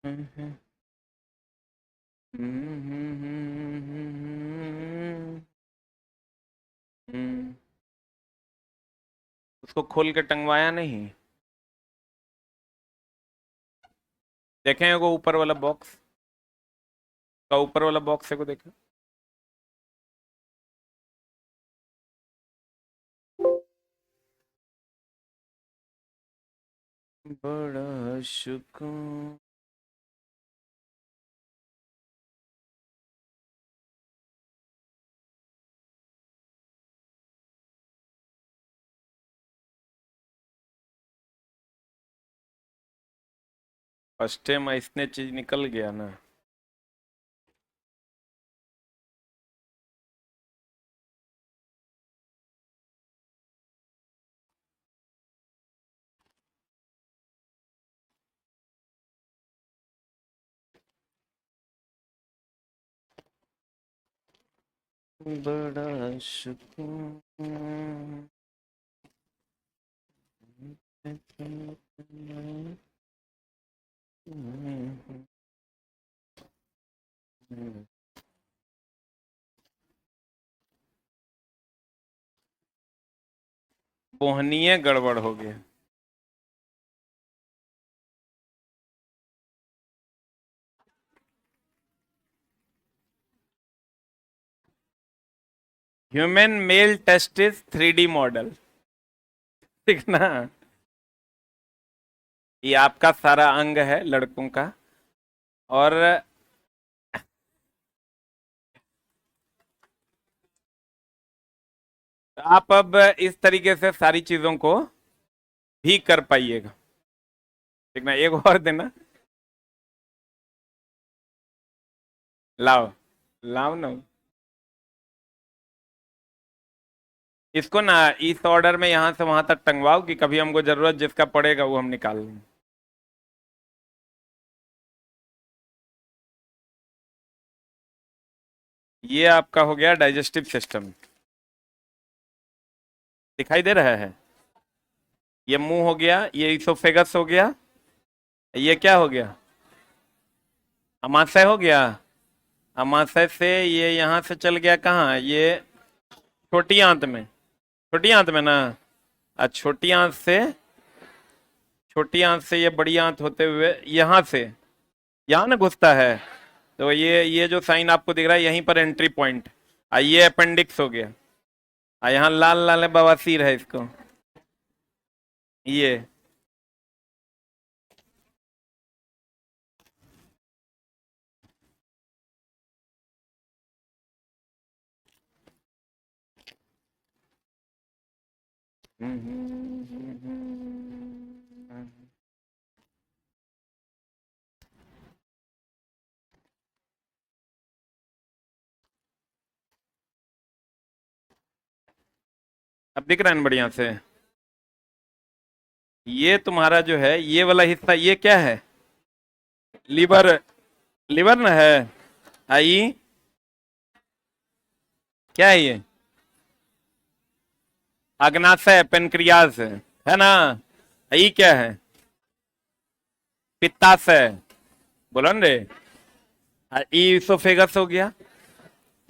हम्म, हम्म। उसको खोल के टंगवाया नहीं? देखें वो ऊपर वाला बॉक्स, का ऊपर वाला बॉक्स है को देखा? बड़ा सुकून। फर्स्ट टाइम इसने चीज निकल गया ना। बड़ा सुकून। बोहनीय गड़बड़ हो गया। Human male testis 3D model. ठीक ना? ये आपका सारा अंग है लड़कों का। और आप अब इस तरीके से सारी चीजों को भी कर पाइएगा। ठीक ना? एक और देना। लाओ, लाओ ना। इसको ना इस ऑर्डर में यहां से वहां तक टंगवाओ कि कभी हमको जरूरत जिसका पड़ेगा वो हम निकाल लें। ये आपका हो गया डाइजेस्टिव सिस्टम। दिखाई दे रहा है? ये मुंह हो गया, ये इसोफेगस हो गया। ये क्या हो गया? अमाशय हो गया। अमाशय से ये यहाँ से चल गया कहाँ? ये छोटी आंत में। छोटी आंत में ना। छोटी आंत से, छोटी आंत से ये बड़ी आंत होते हुए यहाँ से यहाँ ना घुसता है। तो ये जो साइन आपको दिख रहा है यहीं पर एंट्री पॉइंट। ये अपेंडिक्स हो गया। यहाँ लाल लाल बवासीर है इसको। ये अब दिख रहा है ना बढ़िया से? ये तुम्हारा जो है ये वाला हिस्सा ये क्या है? लीवर। लीवर ना है। आई क्या है ये? अग्नाशय, पेनक्रियाज है ना? आई क्या है? पित्ताशय। बोलो न रे। ईसोफेगस हो गया।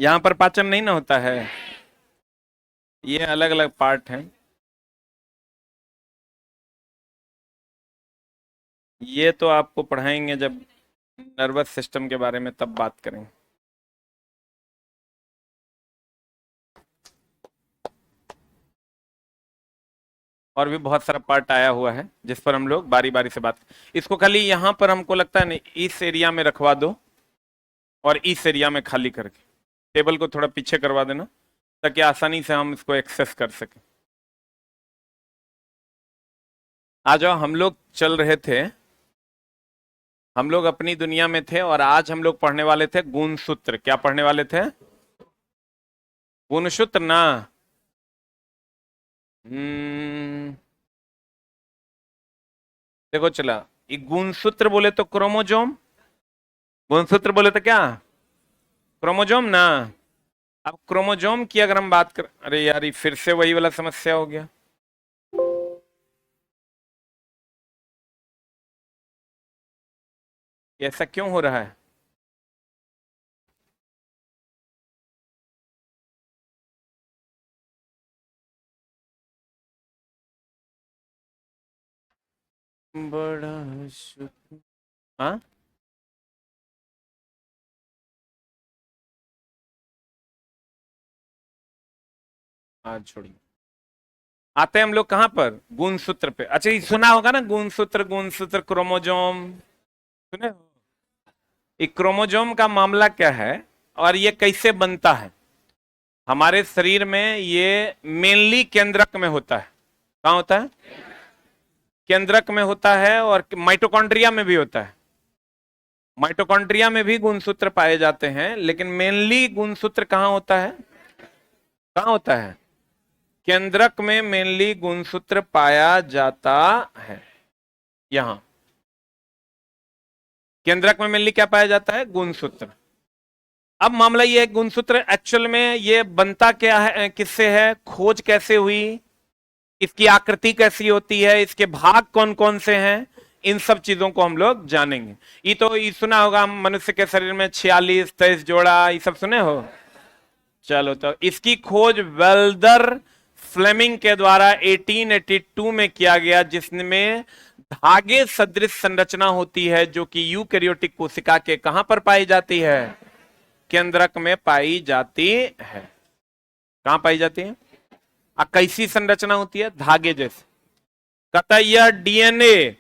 यहाँ पर पाचन नहीं ना होता है। ये अलग अलग पार्ट हैं। ये तो आपको पढ़ाएंगे जब नर्वस सिस्टम के बारे में, तब बात करेंगे। और भी बहुत सारा पार्ट आया हुआ है जिस पर हम लोग बारी बारी से बात। इसको खाली यहाँ पर हमको लगता है नहीं इस एरिया में रखवा दो और इस एरिया में खाली करके टेबल को थोड़ा पीछे करवा देना ताकि आसानी से हम इसको एक्सेस कर सकें। आ जाओ, हम लोग चल रहे थे, हम लोग अपनी दुनिया में थे और आज हम लोग पढ़ने वाले थे गुणसूत्र। क्या पढ़ने वाले थे? गुणसूत्र ना। हम्म। देखो चला, ये गुणसूत्र बोले तो क्रोमोजोम, गुणसूत्र बोले तो क्या? क्रोमोजोम ना। अब क्रोमोजोम की अगर हम बात कर, अरे यार ये फिर से वही वाला समस्या हो गया। ये ऐसा क्यों हो रहा है? बड़ा शुक्र। हाँ, आज छोड़िए। आते हैं हम लोग कहां पर? गुणसूत्र पे। अच्छा, ये सुना होगा ना, गुणसूत्र, गुणसूत्र, क्रोमोजोम, सुने हो? ये क्रोमोजोम का मामला क्या है और ये कैसे बनता है? हमारे शरीर में ये मेनली केंद्रक में होता है। कहाँ होता है? केंद्रक में होता है, और माइटोकॉन्ड्रिया में भी होता है। माइटोकॉन्ड्रिया में भी गुणसूत्र पाए जाते हैं, लेकिन मेनली गुणसूत्र कहाँ होता है? कहाँ होता है? केंद्रक में मेनली गुणसूत्र पाया जाता है। यहां केंद्रक में मेनली क्या पाया जाता है? गुणसूत्र। अब मामला ये है, गुणसूत्र एक्चुअल में ये बनता क्या है, किससे है, खोज कैसे हुई, इसकी आकृति कैसी होती है, इसके भाग कौन कौन से हैं, इन सब चीजों को हम लोग जानेंगे। ये सुना होगा, मनुष्य के शरीर में 46-23 जोड़ा, ये सब सुने हो? चलो, तो इसकी खोज वेल्दर फ्लेमिंग के द्वारा 1882 में किया गया, जिसमें धागे सदृश संरचना होती है, जो कि यूकैरियोटिक कोशिका के कहां पर पाई जाती है? केंद्रक में पाई जाती है। कहां पाई जाती है? कैसी संरचना होती है? धागे जैसे। कहता यह डीएनए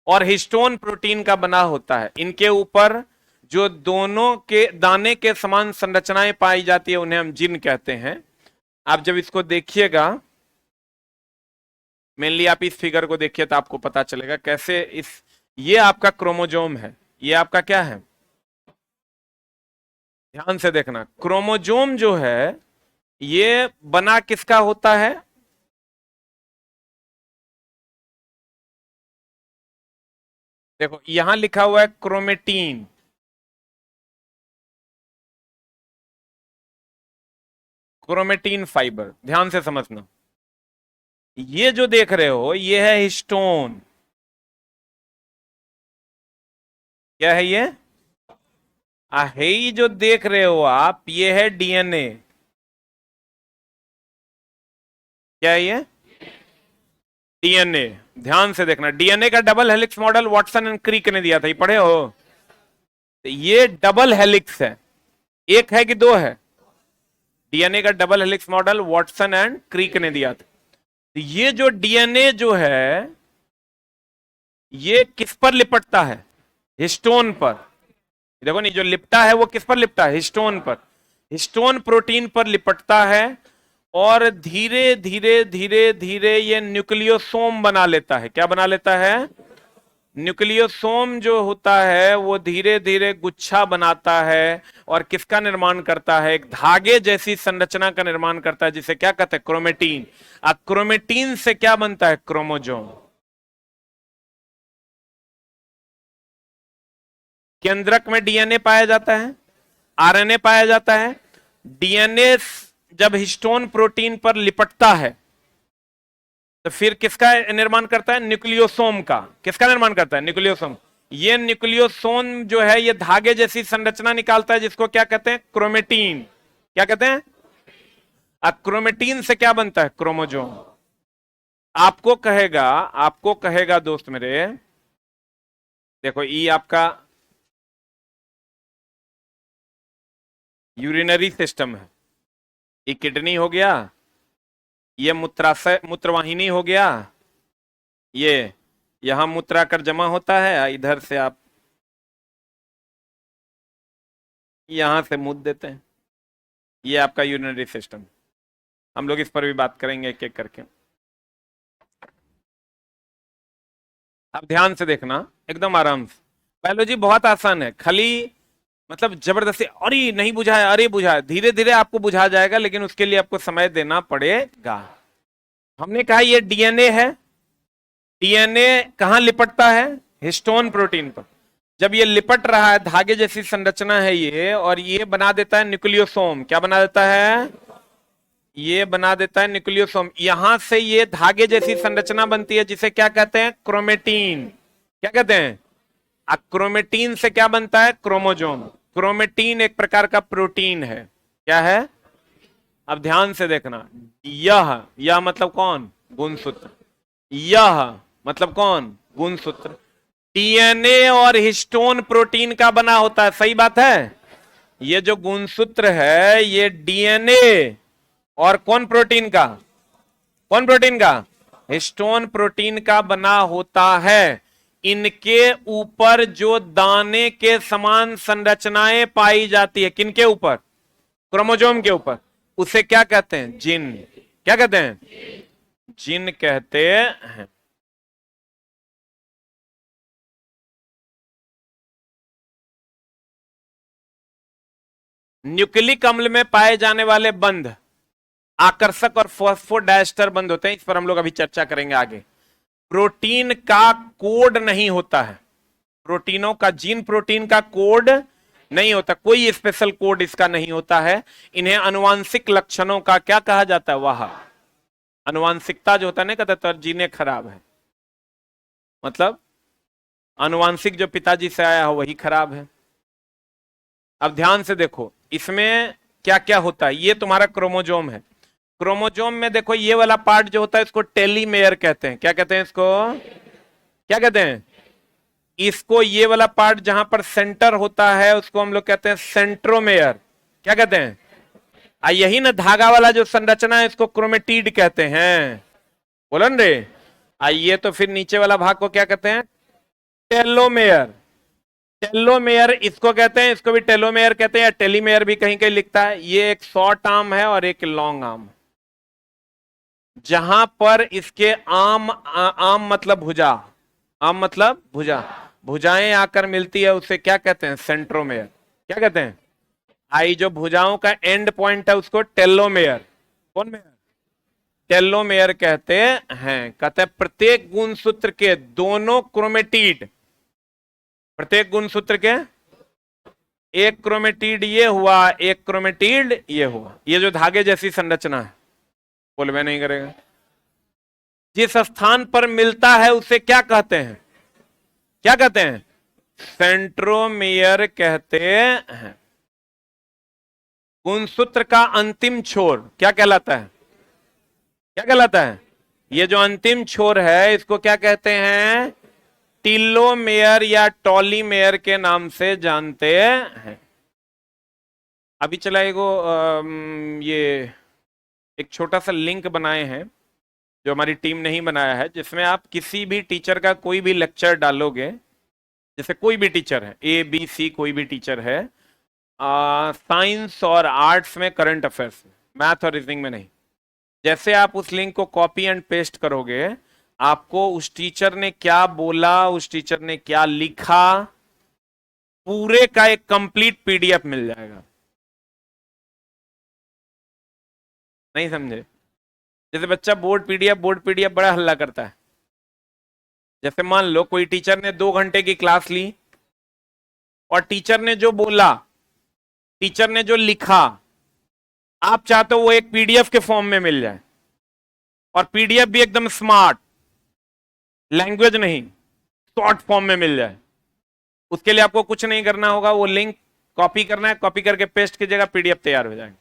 और हिस्टोन प्रोटीन का बना होता है। इनके ऊपर जो दोनों के दाने के समान संरचनाएं पाई जाती है, उन्हें हम जीन कहते हैं। आप जब इसको देखिएगा, मेनली आप इस फिगर को देखिए तो आपको पता चलेगा कैसे ये आपका क्रोमोजोम है। ये आपका क्या है? ध्यान से देखना, क्रोमोजोम जो है ये बना किसका होता है? देखो, यहां लिखा हुआ है क्रोमेटीन। क्रोमेटीन फाइबर, ध्यान से समझना। ये जो देख रहे हो ये है हिस्टोन। क्या है ये? है, ये जो देख रहे हो आप, ये है डीएनए। क्या है ये? डीएनए। ध्यान से देखना, डीएनए का double helix model Watson and Crick ने दिया था, ये पढ़े हो? तो ये डबल हेलिक्स है, एक है कि दो है? डीएनए का double helix model Watson and Crick ने दिया था। तो ये जो डीएनए जो है ये किस पर लिपटता है? हिस्टोन पर। देखो नहीं, जो लिपटा है वो किस पर लिपटा है? हिस्टोन पर। हिस्टोन प्रोटीन पर लिपटता है, और धीरे धीरे धीरे धीरे ये न्यूक्लियोसोम बना लेता है। क्या बना लेता है? न्यूक्लियोसोम जो होता है वो धीरे धीरे गुच्छा बनाता है, और किसका निर्माण करता है? एक धागे जैसी संरचना का निर्माण करता है, जिसे क्या कहते हैं? क्रोमेटीन। अब क्रोमेटीन से क्या बनता है? क्रोमोजोम। केंद्रक में डीएनए पाया जाता है, आरएनए पाया जाता है। डीएनए जब हिस्टोन प्रोटीन पर लिपटता है तो फिर किसका निर्माण करता है? न्यूक्लियोसोम का। किसका निर्माण करता है? न्यूक्लियोसोम। ये न्यूक्लियोसोम जो है ये धागे जैसी संरचना निकालता है, जिसको क्या कहते हैं? क्रोमेटीन। क्या कहते हैं? क्रोमेटीन से क्या बनता है? क्रोमोजोम। आपको कहेगा दोस्त मेरे, देखो ये आपका यूरिनरी सिस्टम है, ये किडनी हो गया, ये मूत्राशय, मूत्रवाहिनी हो गया, ये यहां मूत्र आकर जमा होता है, इधर से आप यहां से मुद्द देते हैं। ये आपका यूरिनरी सिस्टम। हम लोग इस पर भी बात करेंगे एक एक करके। आप ध्यान से देखना, एकदम आराम से। बायोलॉजी बहुत आसान है, खाली मतलब जबरदस्ती अरे नहीं बुझा है, अरे बुझा है, धीरे धीरे आपको बुझा जाएगा, लेकिन उसके लिए आपको समय देना पड़ेगा। हमने कहा ये डीएनए है। डीएनए कहां लिपटता है? हिस्टोन प्रोटीन पर। जब ये लिपट रहा है, धागे जैसी संरचना है ये, और ये बना देता है न्यूक्लियोसोम। क्या बना देता है? ये बना देता है न्यूक्लियोसोम। यहां से ये धागे जैसी संरचना बनती है, जिसे क्या कहते हैं? क्रोमेटीन। क्या कहते हैं? क्रोमेटीन से क्या बनता है? क्रोमोजोम। क्रोमेटीन एक प्रकार का प्रोटीन है। क्या है? अब ध्यान से देखना, यह मतलब कौन? गुणसूत्र। यह मतलब कौन? गुणसूत्र। डीएनए और हिस्टोन प्रोटीन का बना होता है, सही बात है। ये जो गुणसूत्र है ये डीएनए और कौन प्रोटीन का? कौन प्रोटीन का? हिस्टोन प्रोटीन का बना होता है। इनके ऊपर जो दाने के समान संरचनाएं पाई जाती है, किनके ऊपर? क्रोमोजोम के ऊपर। उसे क्या कहते हैं? जीन। क्या कहते हैं? जीन कहते हैं। न्यूक्लिक अम्ल में पाए जाने वाले बंध आकर्षक और फॉस्फोडाइस्टर बंध होते हैं, इस पर हम लोग अभी चर्चा करेंगे आगे। प्रोटीन का कोड नहीं होता है, प्रोटीनों का, जीन प्रोटीन का कोड नहीं होता, कोई स्पेशल कोड इसका नहीं होता है। इन्हें अनुवांशिक लक्षणों का क्या कहा जाता है? वाह, अनुवांशिकता जो होता है ना, कहते तो जीने खराब है, मतलब अनुवांशिक जो पिताजी से आया हो वही खराब है। अब ध्यान से देखो इसमें क्या क्या होता है। ये तुम्हारा क्रोमोजोम है। क्रोमोजोम में देखो ये वाला पार्ट जो होता है इसको टेलीमेयर कहते हैं। क्या कहते हैं इसको? क्या कहते हैं इसको? ये वाला पार्ट जहां पर सेंटर होता है उसको हम लोग कहते हैं सेंट्रोमेयर। क्या कहते हैं? यही ना धागा वाला जो संरचना है इसको क्रोमेटिड कहते हैं। बोलो न रे। आइए तो फिर नीचे वाला भाग को क्या कहते हैं? टेलोमेयर। टेलोमेयर इसको कहते हैं, इसको भी टेलोमेयर कहते हैं या टेलीमेयर भी कहीं कहीं लिखता है। ये एक शॉर्ट आर्म है और एक लॉन्ग आर्म। जहां पर इसके आम मतलब भुजा, आम मतलब भुजा, भुजाएं आकर मिलती है उसे क्या कहते हैं? सेंट्रोमेयर। क्या कहते हैं? आई जो भुजाओं का एंड पॉइंट है उसको टेलोमेयर। कौन मेयर? टेलोमेयर कहते हैं। कहते हैं प्रत्येक गुणसूत्र के दोनों क्रोमेटिड, प्रत्येक गुणसूत्र के एक क्रोमेटिड ये हुआ, एक क्रोमेटिड ये हुआ। ये जो धागे जैसी संरचना है, बोल मैं नहीं करेगा, जिस स्थान पर मिलता है उसे क्या कहते हैं? क्या कहते हैं? सेंट्रोमेयर कहते हैं। गुणसूत्र का अंतिम छोर क्या कहलाता है? क्या कहलाता है? ये जो अंतिम छोर है इसको क्या कहते हैं? टीलोमेयर या टॉलीमेयर के नाम से जानते हैं। अभी चला ये एक छोटा सा लिंक बनाए हैं जो हमारी टीम ने ही बनाया है, जिसमें आप किसी भी टीचर का कोई भी लेक्चर डालोगे, जैसे कोई भी टीचर है, ए बी सी कोई भी टीचर है, साइंस और आर्ट्स में, करंट अफेयर्स में, मैथ और रीजनिंग में नहीं, जैसे आप उस लिंक को कॉपी एंड पेस्ट करोगे आपको उस टीचर ने क्या बोला, उस टीचर ने क्या लिखा, पूरे का एक कंप्लीट पीडीएफ मिल जाएगा। नहीं समझे? जैसे बच्चा बोर्ड पीडीएफ बड़ा हल्ला करता है। जैसे मान लो कोई टीचर ने 2 घंटे की क्लास ली और टीचर ने जो बोला, टीचर ने जो लिखा, आप चाहते हो वो एक पीडीएफ के फॉर्म में मिल जाए, और पीडीएफ भी एकदम स्मार्ट, लैंग्वेज नहीं, शॉर्ट फॉर्म में मिल जाए। उसके लिए आपको कुछ नहीं करना होगा, वो लिंक कॉपी करना है, कॉपी करके पेस्ट कीजिएगा, पीडीएफ तैयार हो जाएगा।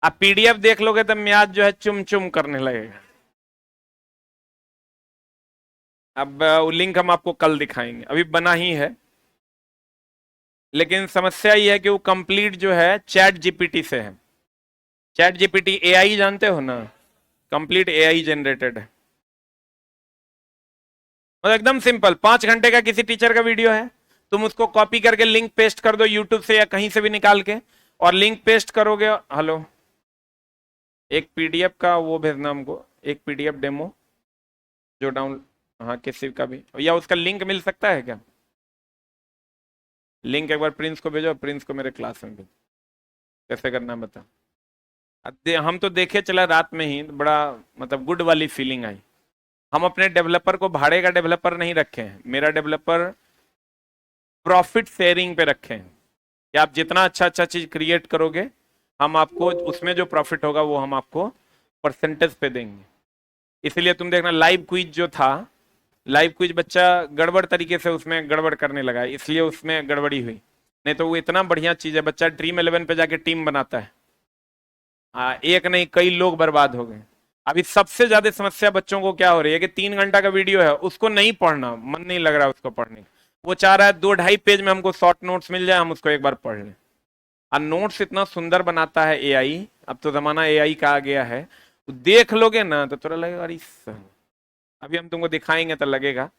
आप पीडीएफ देख लोगे तो म्याज जो है चुम चुम करने लगेगा। अब वो लिंक हम आपको कल दिखाएंगे, अभी बना ही है, लेकिन समस्या ये है कि वो कंप्लीट जो है चैट जीपीटी से है। चैट जीपीटी एआई जानते हो ना, कंप्लीट एआई जनरेटेड है। और एकदम सिंपल, 5 घंटे का किसी टीचर का वीडियो है, तुम उसको कॉपी करके लिंक पेस्ट कर दो यूट्यूब से या कहीं से भी निकाल के, और लिंक पेस्ट करोगे। हेलो, एक पीडीएफ का वो भेजना हमको, एक पीडीएफ डेमो जो डाउन, हाँ किसी का भी, या उसका लिंक मिल सकता है क्या? लिंक एक बार प्रिंस को भेजो, प्रिंस को मेरे क्लास में भेजो। कैसे करना बता। हम तो देखे चला रात में ही, बड़ा मतलब गुड वाली फीलिंग आई। हम अपने डेवलपर को भाड़े का डेवलपर नहीं रखे हैं, मेरा डेवलपर प्रॉफिट शेयरिंग पे रखे हैं कि आप जितना अच्छा अच्छा चीज क्रिएट करोगे हम आपको उसमें जो प्रॉफिट होगा वो हम आपको परसेंटेज पे देंगे। इसलिए तुम देखना लाइव क्विज जो था, लाइव क्विज बच्चा गड़बड़ तरीके से उसमें गड़बड़ करने लगा, इसलिए उसमें गड़बड़ी हुई। नहीं तो वो इतना बढ़िया चीज है, बच्चा ड्रीम 11 पे जाके टीम बनाता है। एक नहीं कई लोग बर्बाद हो गए। अभी सबसे ज्यादा समस्या बच्चों को क्या हो रही है कि 3 घंटा का वीडियो है, उसको नहीं पढ़ना, मन नहीं लग रहा उसको पढ़ने, वो चाह रहा है 2-2.5 पेज में हमको शॉर्ट नोट्स मिल जाए, हम उसको एक बार पढ़ लें। और नोट्स इतना सुंदर बनाता है एआई, अब तो जमाना एआई का आ गया है, देख लोगे ना तो थोड़ा लगेगा अरे अभी हम तुमको दिखाएंगे तो लगेगा।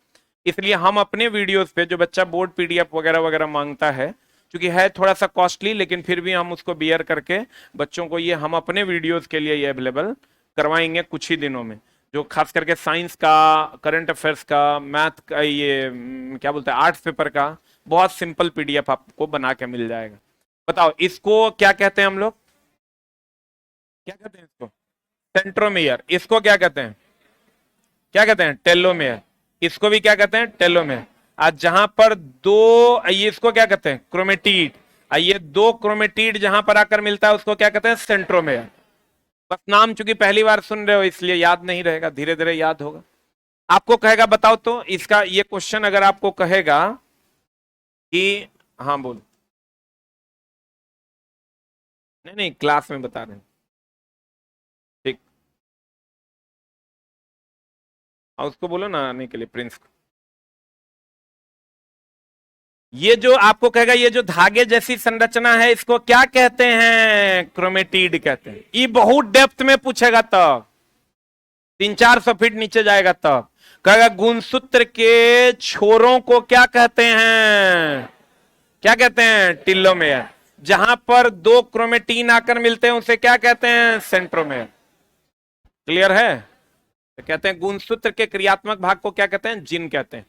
इसलिए हम अपने वीडियोस पे जो बच्चा बोर्ड पीडीएफ वगैरह वगैरह मांगता है, क्योंकि है थोड़ा सा कॉस्टली, लेकिन फिर भी हम उसको बियर करके बच्चों को ये हम अपने वीडियोस के लिए ये अवेलेबल करवाएंगे कुछ ही दिनों में। जो खास करके साइंस का, करंट अफेयर्स का, मैथ का, ये क्या बोलते हैं आर्ट्स पेपर का, बहुत सिंपल पीडीएफ आपको बना के मिल जाएगा। बताओ इसको क्या कहते हैं हम लोग, क्या कहते हैं इसको? सेंट्रोमेयर। इसको क्या कहते हैं? क्या कहते हैं? टेलोमेयर। इसको भी क्या कहते हैं? टेलोमेयर। आज जहां पर दो, ये इसको क्या कहते हैं? क्रोमेटिड। ये दो क्रोमेटिड जहां पर आकर मिलता है उसको क्या कहते हैं? सेंट्रोमेयर। बस नाम चूंकि पहली बार सुन रहे हो इसलिए याद नहीं रहेगा, धीरे धीरे याद होगा। आपको कहेगा बताओ तो इसका ये क्वेश्चन अगर आपको कहेगा कि, हाँ बोल, नहीं नहीं क्लास में बता रहे हैं, ठीक। और उसको बोलो ना आने के लिए, प्रिंस को। ये जो आपको कहेगा ये जो धागे जैसी संरचना है इसको क्या कहते हैं? क्रोमेटिड कहते हैं। ये बहुत डेप्थ में पूछेगा तब, 300-400 फीट नीचे जाएगा तब कहेगा गुणसूत्र के छोरों को क्या कहते हैं? क्या कहते हैं? टिलोमेयर। जहां पर दो क्रोमेटीन आकर मिलते हैं उसे क्या कहते हैं? सेंट्रोमेयर। क्लियर है? तो कहते हैं गुणसूत्र के क्रियात्मक भाग को क्या कहते हैं? जिन कहते हैं।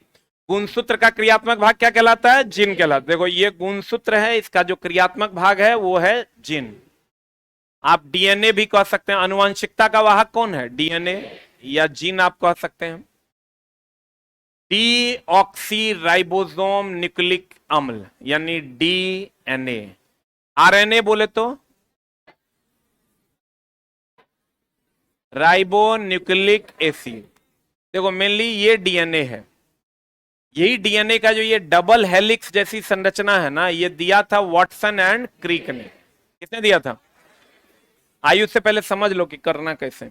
गुणसूत्र का क्रियात्मक भाग क्या कहलाता है? जिन कहलाता है। देखो ये गुणसूत्र है, इसका जो क्रियात्मक भाग है वो है जिन। आप डीएनए भी कह सकते हैं। आनुवंशिकता का वाहक कौन है? डीएनए या जीन आप कह सकते हैं। डीऑक्सीराइबोसोम न्यूक्लिक अम्ल यानी डीएनए। आरएनए बोले तो राइबो न्यूक्लिक एसिड। देखो मेनली ये डीएनए है, यही डीएनए का जो ये डबल हेलिक्स जैसी संरचना है ना, ये दिया था वॉटसन एंड क्रिक ने। किसने दिया था? आयु से पहले समझ लो कि करना कैसे।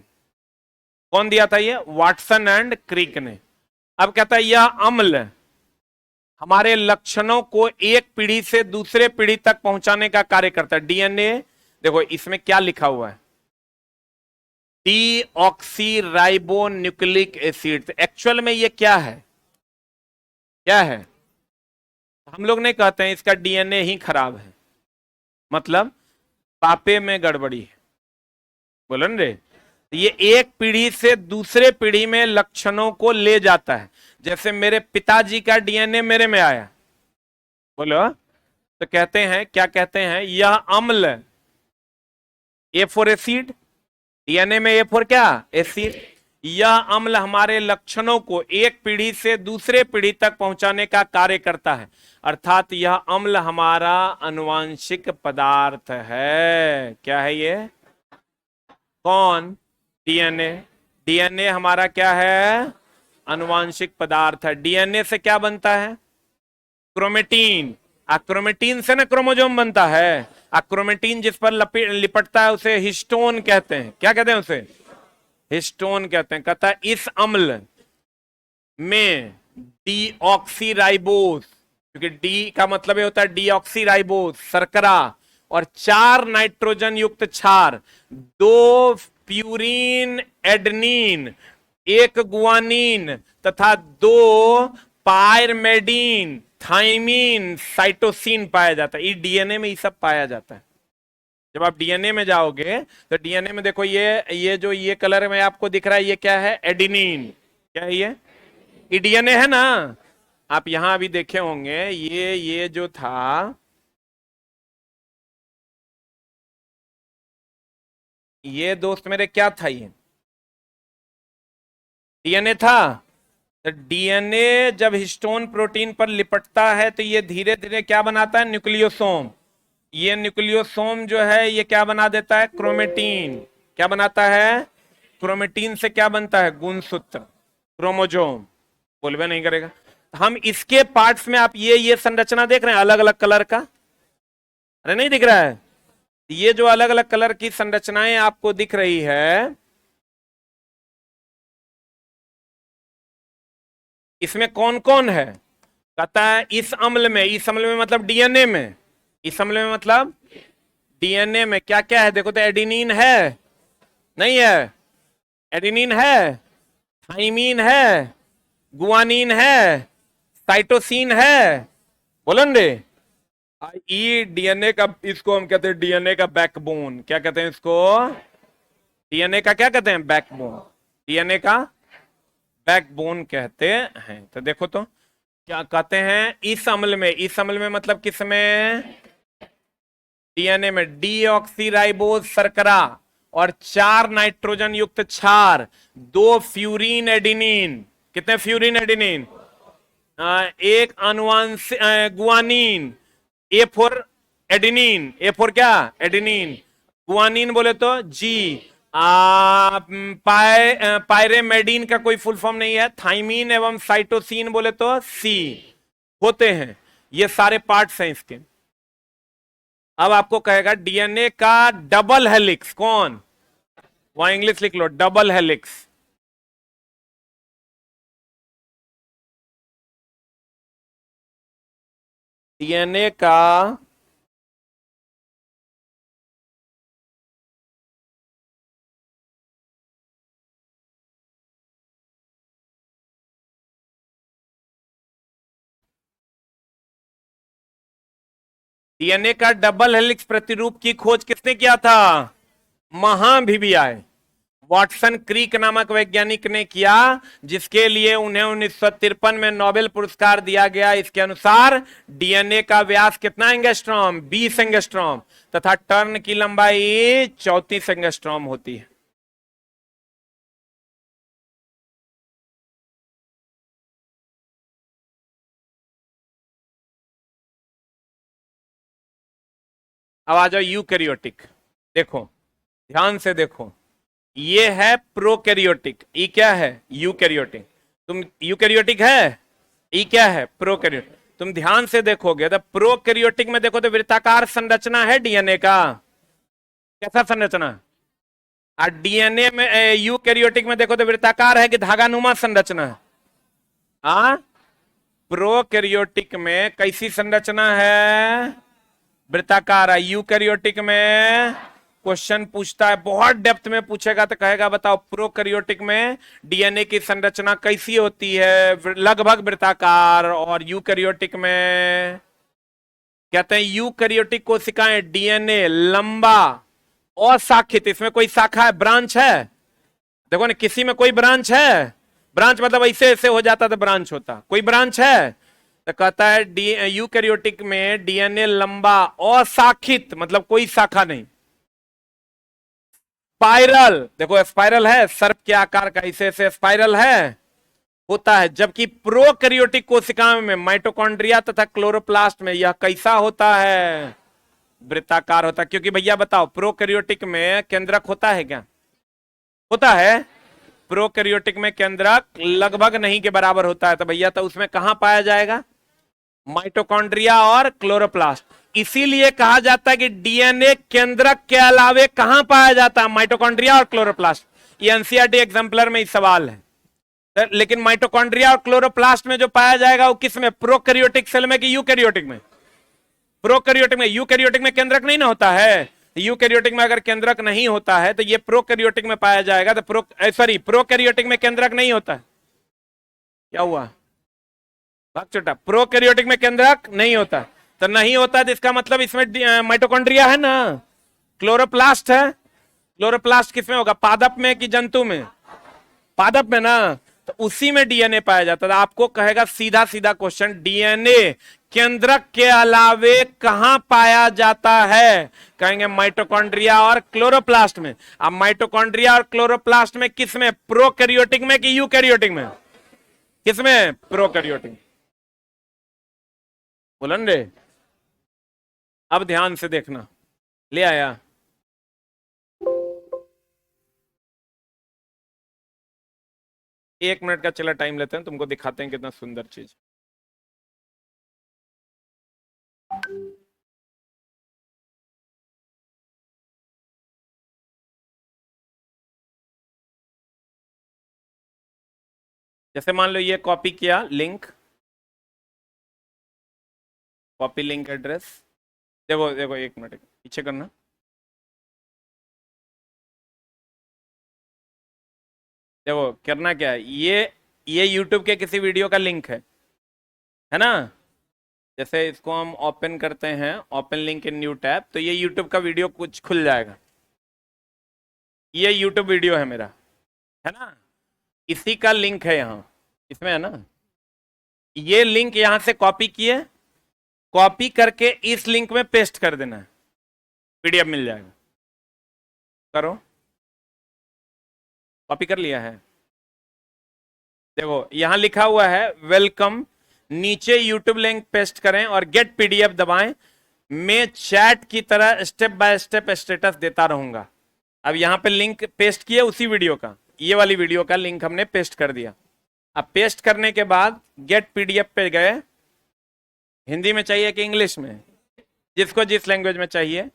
कौन दिया था ये? वॉटसन एंड क्रिक ने। अब कहता है यह अम्ल हमारे लक्षणों को एक पीढ़ी से दूसरे पीढ़ी तक पहुंचाने का कार्य करता है। डीएनए देखो इसमें क्या लिखा हुआ है? Deoxyribo nucleic acid. एक्चुअल में ये क्या है? क्या है? हम लोग नहीं कहते हैं इसका डीएनए ही खराब है, मतलब पापे में गड़बड़ी है, बोलन रे। ये एक पीढ़ी से दूसरे पीढ़ी में लक्षणों को ले जाता है। जैसे मेरे पिताजी का डीएनए मेरे में आया, बोलो, तो कहते हैं क्या कहते हैं? यह अम्ल A4 एसिड, डीएनए में A4 क्या? एसिड। यह अम्ल हमारे लक्षणों को एक पीढ़ी से दूसरे पीढ़ी तक पहुंचाने का कार्य करता है, अर्थात यह अम्ल हमारा आनुवांशिक पदार्थ है। क्या है ये? कौन? डीएनए। डीएनए हमारा क्या है? आनुवांशिक पदार्थ है। डीएनए से क्या बनता है? क्रोमेटीन। क्रोमेटीन से ना क्रोमोजोम बनता है। क्रोमेटीन जिस पर लिपटता है उसे हिस्टोन कहते हैं। क्या कहते हैं उसे? हिस्टोन कहते हैं। कहता है इस अम्ल में डीऑक्सीराइबोस, क्योंकि डी का मतलब होता है डीऑक्सीराइबोस शर्करा, और 4 नाइट्रोजन युक्त क्षार, 2 प्यूरिन एडेनिन, 1 गुआनिन तथा 2 पायरमेडिन, थाइमिन, साइटोसिन पाया जाता है। ये डीएनए में ये सब पाया जाता है। जब आप डीएनए में जाओगे तो डीएनए में देखो ये जो ये कलर में आपको दिख रहा है ये क्या है? एडेनिन। क्या है ये डीएनए है ना। आप यहां अभी देखे होंगे ये जो था, ये दोस्त मेरे क्या था? ये डीएनए था। तो डीएनए जब हिस्टोन प्रोटीन पर लिपटता है तो ये धीरे धीरे क्या बनाता है? न्यूक्लियोसोम। ये न्यूक्लियोसोम जो है ये क्या बना देता है? क्रोमेटीन। क्या बनाता है? क्रोमेटीन से क्या बनता है? गुणसूत्र, क्रोमोजोम। बोलबे नहीं करेगा। हम इसके पार्ट्स में आप ये संरचना देख रहे हैं अलग अलग कलर का? अरे नहीं दिख रहा है? ये जो अलग अलग कलर की संरचनाएं आपको दिख रही है, इसमें कौन कौन है? कहता है इस अम्ल में, इस अम्ल में मतलब डीएनए में, इस अम्ल में मतलब डीएनए में क्या क्या है? देखो तो एडिनिन है, नहीं है? एडिनिन है, थाइमीन है, गुआनिन है, साइटोसिन है। बोलो रे। ये डीएनए का, इसको हम कहते हैं डीएनए का बैकबोन। क्या कहते हैं इसको? डीएनए का क्या कहते हैं? बैकबोन। डीएनए का बैकबोन कहते हैं। तो देखो तो क्या कहते हैं इस अम्ल में, इस अम्ल में मतलब किसमें? डीएनए में डीऑक्सीराइबोज शर्करा और 4 नाइट्रोजन युक्त क्षार, 2 फ्यूरिन एडिनिन। कितने फ्यूरिन एडिनिन? एक अनुवांशिक guanine, A for adenine, A for क्या? एडिनिन। गुआनिन बोले तो जी। पायरेमेडिन का कोई फुल फॉर्म नहीं है। थाइमीन एवं साइटोसिन बोले तो सी होते हैं। ये सारे पार्ट्स हैं इसके। अब आपको कहेगा डीएनए का डबल हेलिक्स कौन? वहां इंग्लिश लिख लो, डबल हेलिक्स। डीएनए का डीएनए का डबल हेलिक्स प्रतिरूप की खोज किसने किया था? महाभिवियाय वॉटसन क्रीक नामक वैज्ञानिक ने किया, जिसके लिए उन्हें 1953 में नोबेल पुरस्कार दिया गया। इसके अनुसार डीएनए का व्यास कितना एंगस्ट्रॉम? 20 एंगस्ट्रॉम तथा टर्न की लंबाई 34 एंगस्ट्रॉम होती है। अब आ जाओ यूकैरियोटिक। देखो ध्यान से देखो, ये है प्रोकैरियोटिक, ये क्या है? यूकैरियोटिक। तुम यूकैरियोटिक है, ये क्या है? प्रोकैरियोटिक। तुम ध्यान से देखोगे तो प्रोकैरियोटिक में देखो तो वृत्ताकार संरचना है डीएनए का। कैसा संरचना? और डीएनए में यूकैरियोटिक में देखो तो वृत्ताकार है कि धागानुमा संरचना है? हाँ, प्रोकैरियोटिक में कैसी संरचना है? वृत्ताकार है। यूकैरियोटिक में क्वेश्चन पूछता है, बहुत डेप्थ में पूछेगा तो कहेगा बताओ प्रोकैरियोटिक में डीएनए की संरचना कैसी होती है? लगभग वृत्ताकार। और यूकैरियोटिक में कहते हैं यूकैरियोटिक कोशिकाएं डीएनए लंबा अशाखित, इसमें कोई शाखा है, ब्रांच है? देखो ना, किसी में कोई ब्रांच है? ब्रांच मतलब ऐसे ऐसे हो जाता तो ब्रांच होता। कोई ब्रांच है? तो कहता है यूकैरियोटिक में डीएनए लंबा अशाखित, मतलब कोई शाखा नहीं। स्पाइरल, देखो स्पाइरल है, सर्प के आकार का, ऐसे ऐसे स्पाइरल है, होता है। जबकि प्रोकैरियोटिक कोशिकाओं में माइटोकॉन्ड्रिया तथा क्लोरोप्लास्ट में यह कैसा होता है? वृत्ताकार होता है। क्योंकि भैया बताओ प्रोकैरियोटिक में केंद्रक होता है क्या? होता है। प्रोकैरियोटिक में केंद्रक लगभग नहीं के बराबर होता है। तो भैया तो उसमें कहां पाया जाएगा? माइटोकॉन्ड्रिया और क्लोरोप्लास्ट। इसीलिए कहा जाता है कि डीएनए केंद्रक के अलावे कहां पाया जाता है? माइटोकॉन्ड्रिया और क्लोरोप्लास्ट। ये एनसीईआरटी एग्जाम्पलर में ही सवाल है। लेकिन माइटोकॉन्ड्रिया और क्लोरोप्लास्ट में जो पाया जाएगा वो किस में? प्रोकैरियोटिक सेल में कि यूकैरियोटिक में? प्रोकैरियोटिक में। यूकैरियोटिक में केंद्रक नहीं ना होता है। यूकैरियोटिक में अगर केंद्रक नहीं होता है तो ये प्रोकैरियोटिक में पाया जाएगा। तो प्रोकैरियोटिक में केंद्रक नहीं होता है। क्या हुआ? भाग छोटा। प्रोकैरियोटिक में केंद्रक नहीं होता, तो नहीं होता तो इसका मतलब इसमें माइटोकॉन्ड्रिया है ना, क्लोरोप्लास्ट है। क्लोरोप्लास्ट किसमें होगा? पादप में कि जंतु में? पादप में ना। तो उसी में डीएनए पाया जाता है। आपको कहेगा सीधा सीधा क्वेश्चन, डीएनए केंद्रक के अलावे कहां पाया जाता है? कहेंगे माइटोकॉन्ड्रिया और क्लोरोप्लास्ट में। अब माइटोकॉन्ड्रिया और क्लोरोप्लास्ट में किस में? प्रोकैरियोटिक में कि यूकैरियोटिक में? किस में? प्रोकैरियोटिक। बोलन रे। अब ध्यान से देखना, ले आया। 1 मिनट का चला टाइम लेते हैं, तुमको दिखाते हैं कितना सुंदर चीज। जैसे मान लो ये कॉपी किया लिंक, कॉपी लिंक एड्रेस। देखो देखो, 1 मिनट पीछे करना। देखो करना क्या है, ये यूट्यूब के किसी वीडियो का लिंक है ना। जैसे इसको हम ओपन करते हैं, open link in new tab, तो ये यूट्यूब का वीडियो कुछ खुल जाएगा। ये यूट्यूब वीडियो है मेरा, है ना। इसी का लिंक है यहाँ, इसमें है ना। ये लिंक यहां से कॉपी किए, कॉपी करके इस लिंक में पेस्ट कर देना है, पीडीएफ मिल जाएगा। करो, कॉपी कर लिया है। देखो यहां लिखा हुआ है वेलकम, नीचे यूट्यूब लिंक पेस्ट करें और गेट पीडीएफ दबाएं। मैं चैट की तरह स्टेप बाय स्टेप स्टेटस देता रहूंगा। अब यहां पे लिंक पेस्ट किया उसी वीडियो का, ये वाली वीडियो का लिंक हमने पेस्ट कर दिया। अब पेस्ट करने के बाद गेट पीडीएफ पे गए, हिंदी में चाहिए कि इंग्लिश में, जिसको जिस लैंग्वेज में चाहिए।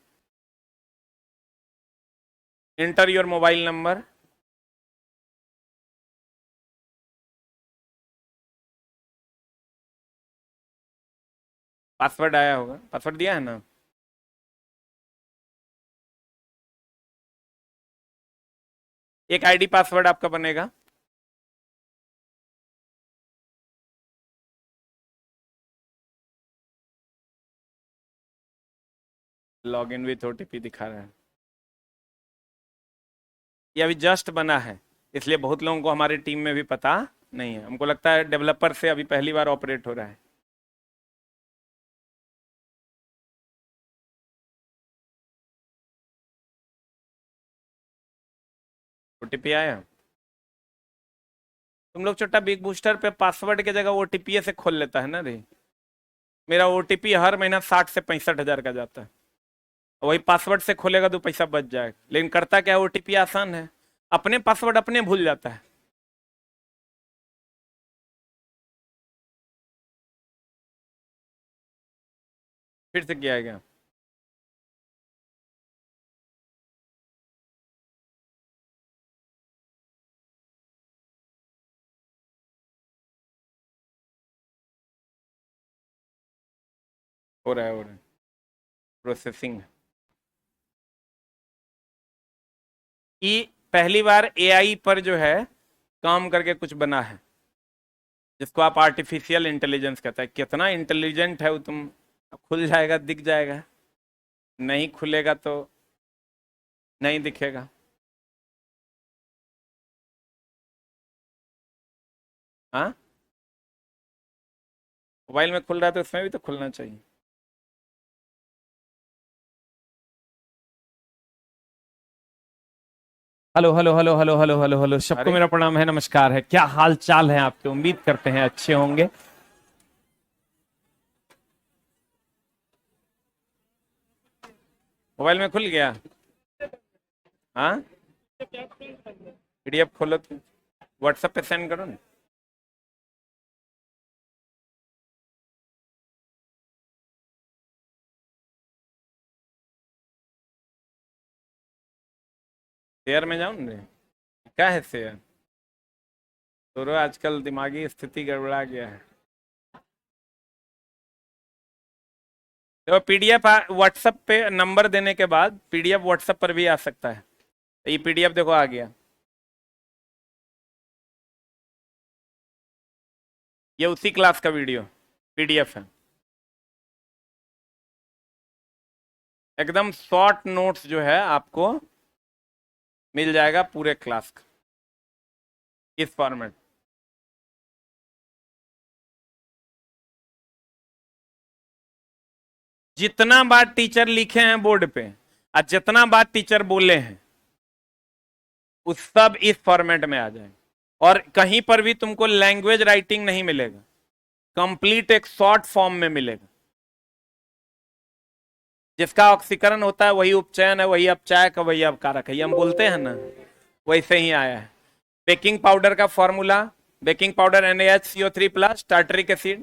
Inter your mobile number, password आया होगा, पासवर्ड दिया है ना। एक आईडी पासवर्ड आपका बनेगा। लॉग इन विथ ओटीपी दिखा रहा है, ये अभी जस्ट बना है, इसलिए बहुत लोगों को हमारी टीम में भी पता नहीं है। हमको लगता है डेवलपर से अभी पहली बार ऑपरेट हो रहा है। ओटीपी आया। तुम लोग छोटा बिग बूस्टर पे पासवर्ड की जगह ओटीपी से खोल लेता है ना रे। मेरा ओटीपी हर महीना 60 से 65 हजार का जाता है, वही पासवर्ड से खोलेगा तो पैसा बच जाएगा। लेकिन करता क्या, ओटीपी आसान है, अपने पासवर्ड अपने भूल जाता है। फिर से किया गया। हो रहा है, हो रहा है, प्रोसेसिंग। कि पहली बार एआई पर जो है काम करके कुछ बना है, जिसको आप आर्टिफिशियल इंटेलिजेंस कहता है। कितना इंटेलिजेंट है वो, तुम खुल जाएगा दिख जाएगा, नहीं खुलेगा तो नहीं दिखेगा। हाँ, मोबाइल में खुल रहा है तो इसमें भी तो खुलना चाहिए। Hello hello hello hello hello hello hello, सबको अरे मेरा प्रणाम है, नमस्कार है। क्या हाल चाल है आपके, उम्मीद करते हैं अच्छे होंगे। मोबाइल में खुल गया। हाँ, पीडीएफ खोलो तो व्हाट्सएप पे सेंड करो ना। शेयर में जाऊँ ना, क्या है शेयर। तो आजकल दिमागी स्थिति गड़बड़ा गया है। तो पीडीएफ व्हाट्सएप पे नंबर देने के बाद पीडीएफ व्हाट्सएप पर भी आ सकता है। तो ये पीडीएफ देखो आ गया, ये उसी क्लास का वीडियो पीडीएफ है। एकदम शॉर्ट नोट्स जो है आपको मिल जाएगा पूरे क्लास का, इस फॉर्मेट। जितना बार टीचर लिखे हैं बोर्ड पे और जितना बार टीचर बोले हैं, उस सब इस फॉर्मेट में आ जाएगा। और कहीं पर भी तुमको लैंग्वेज राइटिंग नहीं मिलेगा, कंप्लीट एक शॉर्ट फॉर्म में मिलेगा। जिसका ऑक्सीकरण होता है वही उपचयन है, वही अपचायक है, वही अपकारक है, ये हम बोलते हैं ना, वैसे ही आया है। बेकिंग पाउडर का formula, baking powder NaHCO3 plus tartaric acid,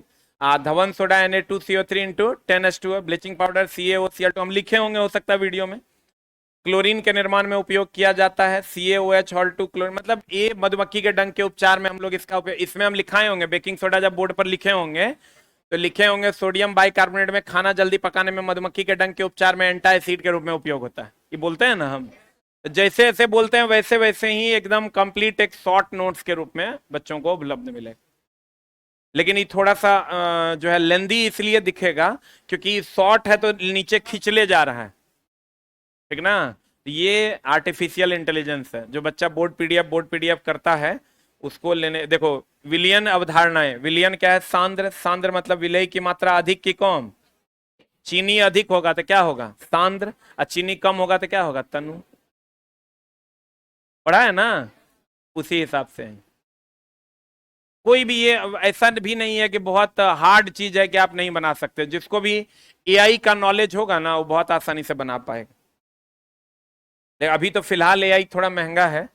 Dhawan soda Na2CO3 into 10H2O, bleaching powder CaOCl2 हम लिखे होंगे, हो सकता है वीडियो में। क्लोरीन के निर्माण में उपयोग किया जाता है CaOH ऑल टू क्लोरीन, मतलब ये मधुमक्खी के डंक के उपचार में हम लोग इसका उपयोग, इसमें हम लिखाए होंगे बेकिंग सोडा, जब बोर्ड पर लिखे होंगे तो लिखे होंगे सोडियम बाइकार्बोनेट में खाना जल्दी पकाने में मधुमक्खी के डंक के उपचार में एंटासिड के रूप में उपयोग होता है, ये बोलते हैं ना हम। जैसे ऐसे बोलते हैं वैसे वैसे ही एकदम कंप्लीट एक शॉर्ट नोट्स के रूप में बच्चों को उपलब्ध मिले। लेकिन ये थोड़ा सा जो है लेंदी इसलिए दिखेगा क्योंकि शॉर्ट है तो नीचे खिंचले जा रहा है, ठीक ना। ये आर्टिफिशियल इंटेलिजेंस है, जो बच्चा बोर्ड पीडीएफ करता है उसको लेने, देखो विलियन अवधारणाएं, विलियन क्या है, सांद्र, सांद्र मतलब विलय की मात्रा अधिक की कम, चीनी अधिक होगा तो क्या होगा सांद्र, और चीनी कम होगा तो क्या होगा तनु, पढ़ा है ना, उसी हिसाब से। कोई भी ये ऐसा भी नहीं है कि बहुत हार्ड चीज है कि आप नहीं बना सकते, जिसको भी एआई का नॉलेज होगा ना वो बहुत आसानी से बना पाएगा। अभी तो फिलहाल एआई थोड़ा महंगा है,